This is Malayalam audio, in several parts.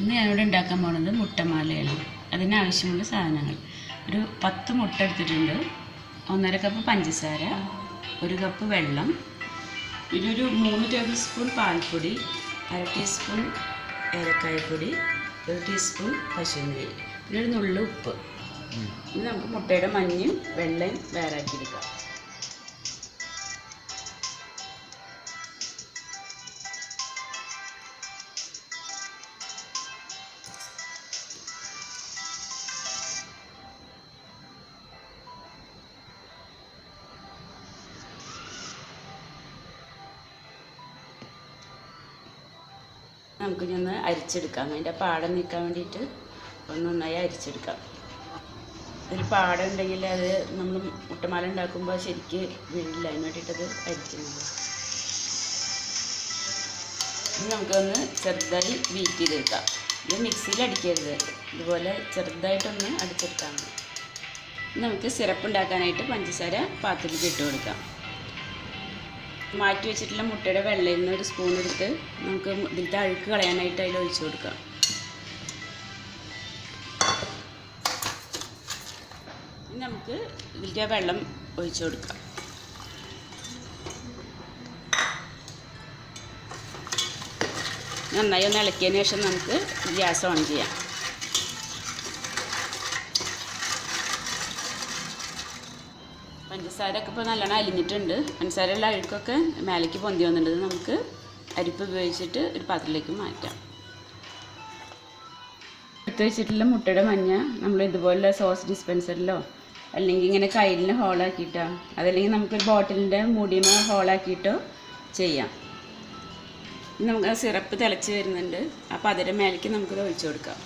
ഇന്ന് ഞാനിവിടെ ഉണ്ടാക്കാൻ പോകുന്നത് മുട്ടമാലയാണ്. അതിനാവശ്യമുള്ള സാധനങ്ങൾ: ഒരു 10 മുട്ട എടുത്തിട്ടുണ്ട്, 1.5 കപ്പ് പഞ്ചസാര, 1 കപ്പ് വെള്ളം, പിന്നെ ഒരു 3 ടേബിൾ സ്പൂൺ പാൽപ്പൊടി, 1/2 ടീസ്പൂൺ ഏലക്കായപ്പൊടി, 1 ടീസ്പൂൺ കശുവണ്ടി, പിന്നെ ഒരു നുള്ളു ഉപ്പ്. ഇനി നമുക്ക് മുട്ടയുടെ മഞ്ഞയും വെള്ളയും വേറാക്കിയെടുക്കാം. നമുക്കിനി അരിച്ചെടുക്കാം. അതിൻ്റെ പാടം നീക്കാൻ വേണ്ടിയിട്ട് നന്നായി അരിച്ചെടുക്കാം. ഒരു പാടം ഉണ്ടെങ്കിൽ അത് നമ്മൾ മുട്ടമാല ഉണ്ടാക്കുമ്പോൾ ശരിക്ക് വീഴില്ല, അതിന് വേണ്ടിയിട്ടത് അരിക്കുന്നത്. ഇനി നമുക്കൊന്ന് ചെറുതായി ബീറ്റ് ചെയ്തെടുക്കാം. ഇത് മിക്സിയിൽ അടിക്കരുത്, ഇതുപോലെ ചെറുതായിട്ടൊന്ന് അടിച്ചെടുക്കാൻ മതി. നമുക്ക് സിറപ്പ് ഉണ്ടാക്കാനായിട്ട് പഞ്ചസാര പാത്രത്തിൽ ഇട്ട് കൊടുക്കാം. മാറ്റി വെച്ചിട്ടുള്ള മുട്ടയുടെ വെള്ളയിൽ നിന്ന് ഒരു സ്പൂൺ എടുത്ത് നമുക്ക് ഇതിലത്തെ അഴുക്ക് കളയാനായിട്ട് അതിൽ ഒഴിച്ചു കൊടുക്കാം. ഇനി നമുക്ക് ഇതിലത്തെ വെള്ളം ഒഴിച്ചു കൊടുക്കാം. നന്നായി ഒന്ന് ഇളക്കിയതിന് ശേഷം നമുക്ക് ഗ്യാസ് ഓൺ ചെയ്യാം. പഞ്ചസാരയൊക്കെ ഇപ്പോൾ നല്ലോണം അലിഞ്ഞിട്ടുണ്ട്. പഞ്ചസാരയുള്ള അഴുക്കൊക്കെ മേലേക്ക് പൊന്തി വന്നിട്ടുണ്ട്. നമുക്ക് അരിപ്പ് ഉപയോഗിച്ചിട്ട് ഒരു പാത്രത്തിലേക്ക് മാറ്റാം. എടുത്ത് വെച്ചിട്ടുള്ള മുട്ടയുടെ മഞ്ഞ നമ്മൾ ഇതുപോലുള്ള സോസ് ഡിസ്പെൻസറിലോ അല്ലെങ്കിൽ ഇങ്ങനെ കയ്യിലിന് ഹോളാക്കിയിട്ടോ, അതല്ലെങ്കിൽ നമുക്കൊരു ബോട്ടിലിൻ്റെ മൂടിയമ ഹോളാക്കിയിട്ടോ ചെയ്യാം. നമുക്ക് ആ സിറപ്പ് തിളച്ച് വരുന്നുണ്ട്, അപ്പോൾ അതിൻ്റെ മേലേക്ക് നമുക്കത് ഒഴിച്ചു കൊടുക്കാം.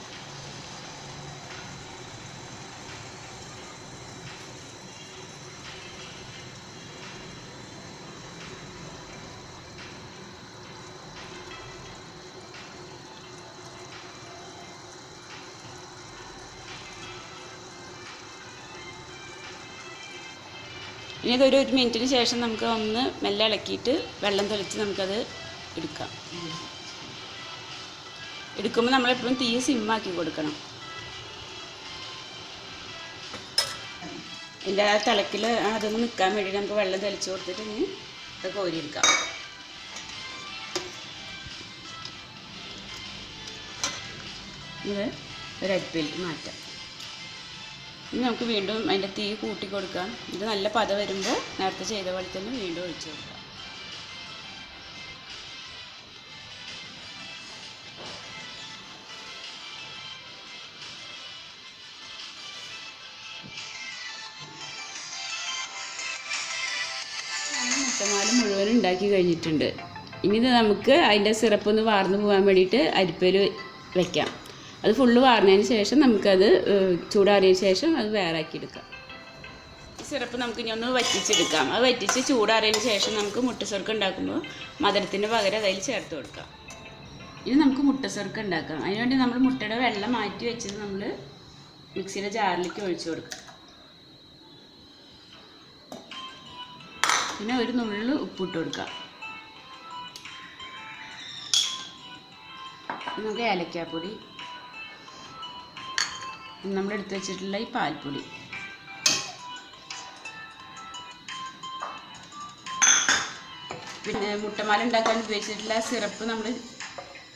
ഇനി ഇതൊരു 1 മിനിറ്റിന് ശേഷം നമുക്ക് ഒന്ന് മെല്ലെ ഇളക്കിയിട്ട് വെള്ളം തെളിച്ച് നമുക്കത് എടുക്കാം. എടുക്കുമ്പോൾ നമ്മളെപ്പോഴും തീ സിമ്മാക്കി കൊടുക്കണം. ഇതിൻ്റെ ആ തിളക്കിൽ അതൊന്ന് നിൽക്കാൻ വേണ്ടി നമുക്ക് വെള്ളം തെളിച്ച് കൊടുത്തിട്ട് ഇനി ഇത് കോരിയെടുക്കാം. ഇത് ഒരു അരിപ്പയിലേക്ക് മാറ്റാം. ഇനി നമുക്ക് വീണ്ടും അതിൻ്റെ തീ കൂട്ടി കൊടുക്കാം. ഇത് നല്ല പത വരുമ്പോൾ നേരത്തെ ചെയ്ത പോലെ തന്നെ വീണ്ടും ഒഴിച്ചു കൊടുക്കാം. മുട്ടമാല മുഴുവൻ ഉണ്ടാക്കി കഴിഞ്ഞിട്ടുണ്ട്. ഇനി ഇത് നമുക്ക് അതിൻ്റെ സിറപ്പ് ഒന്ന് വാർന്നു പോകാൻ വേണ്ടിയിട്ട് അരിപ്പയിൽ വയ്ക്കാം. അത് ഫുള്ള് വാർന്നതിന് ശേഷം നമുക്കത് ചൂടാറിയതിന് ശേഷം അത് വേറാക്കിയെടുക്കാം. ഈ സിറപ്പ് നമുക്ക് ഇനി ഒന്ന് വറ്റിച്ചെടുക്കാം. അത് വറ്റിച്ച് ചൂടാറിയതിന് ശേഷം നമുക്ക് മുട്ടസ്വർക്കം ഉണ്ടാക്കുമ്പോൾ മധുരത്തിന് പകരം അതിൽ ചേർത്ത് കൊടുക്കാം. ഇനി നമുക്ക് മുട്ടസ്വർക്കം ഉണ്ടാക്കാം. അതിനുവേണ്ടി നമ്മൾ മുട്ടയുടെ വെള്ളം മാറ്റി വെച്ചത് നമ്മൾ മിക്സിയുടെ ജാറിലേക്ക് ഒഴിച്ചു കൊടുക്കാം. പിന്നെ ഒരു നുള്ളു ഉപ്പിട്ട് കൊടുക്കാം. നമുക്ക് ഏലക്കാപ്പൊടി, നമ്മളെടുത്ത് വെച്ചിട്ടുള്ള ഈ പാൽപ്പൊടി, പിന്നെ മുട്ടമാല ഉണ്ടാക്കാൻ ഉപയോഗിച്ചിട്ടുള്ള സിറപ്പ് നമ്മൾ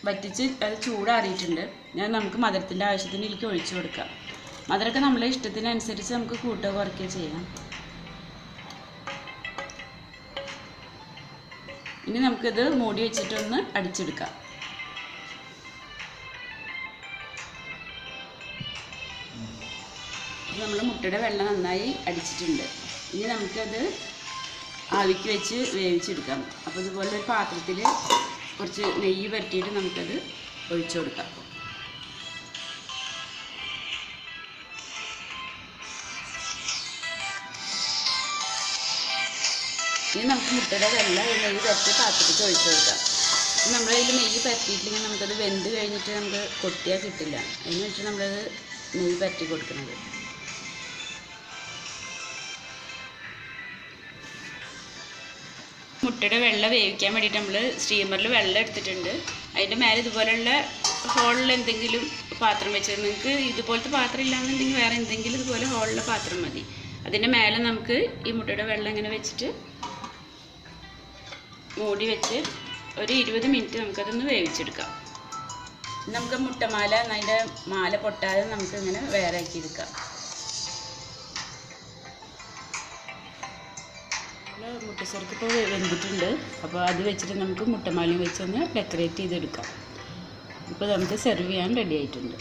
വറ്റിച്ച് അത് ചൂടാറിയിട്ടുണ്ട്. ഞാൻ നമുക്ക് മധുരത്തിൻ്റെ ആവശ്യത്തിന് ഇതിലേക്ക് ഒഴിച്ചു കൊടുക്കാം. മധുരമൊക്കെ നമ്മളെ ഇഷ്ടത്തിനനുസരിച്ച് നമുക്ക് കൂട്ടുകയോ കുറയ്ക്കുകയോ ചെയ്യാം. ഇനി നമുക്കിത് മൂടി വെച്ചിട്ടൊന്ന് അടിച്ചെടുക്കാം. നമ്മൾ മുട്ടയുടെ വെള്ളം നന്നായി അടിച്ചിട്ടുണ്ട്. ഇനി നമുക്കത് ആവിക്ക് വെച്ച് വേവിച്ചെടുക്കാം. അപ്പോൾ ഇതുപോലെ ഒരു പാത്രത്തിൽ കുറച്ച് നെയ്യ് പരട്ടിയിട്ട് നമുക്കത് ഒഴിച്ചു കൊടുക്കാം. ഇനി നമുക്ക് മുട്ടയുടെ വെള്ളം നെയ്യ് പരത്തി പാത്രത്തിൽ ഒഴിച്ചു കൊടുക്കാം. നമ്മളതിൽ നെയ്യ് പരത്തിയിട്ടില്ലെങ്കിൽ നമുക്കത് വെന്ത് കഴിഞ്ഞിട്ട് നമുക്ക് കൊട്ടിയാൽ കിട്ടില്ല. അതിന് വെച്ച് നമ്മളത് നെയ്യ് പരത്തി കൊടുക്കുന്നത്. മുട്ടയുടെ വെള്ളം വേവിക്കാൻ വേണ്ടിയിട്ട് നമ്മൾ സ്റ്റീമറിൽ വെള്ളം എടുത്തിട്ടുണ്ട്. അതിൻ്റെ മേലെ ഇതുപോലെയുള്ള ഹോളിൽ എന്തെങ്കിലും പാത്രം വെച്ചത്, നിങ്ങൾക്ക് ഇതുപോലത്തെ പാത്രം ഇല്ലാന്നുണ്ടെങ്കിൽ വേറെ എന്തെങ്കിലും ഇതുപോലെ ഹോളിലെ പാത്രം മതി. അതിൻ്റെ മേലെ നമുക്ക് ഈ മുട്ടയുടെ വെള്ളം ഇങ്ങനെ വെച്ചിട്ട് മൂടി വെച്ച് ഒരു 20 മിനിറ്റ് നമുക്കതൊന്ന് വേവിച്ചെടുക്കാം. നമുക്ക് മുട്ടമാല അതിൻ്റെ മാല പൊട്ടാതെ നമുക്കിങ്ങനെ വേറെ ആക്കിയെടുക്കാം. മുട്ടസർക്ക് ഇപ്പോൾ വെന്തിട്ടുണ്ട്. അപ്പോൾ അത് വെച്ചിട്ട് നമുക്ക് മുട്ടമാലയും വെച്ചൊന്ന് ഡെക്കറേറ്റ് ചെയ്തെടുക്കാം. ഇപ്പോൾ നമുക്ക് സെർവ് ചെയ്യാൻ റെഡി ആയിട്ടുണ്ട്.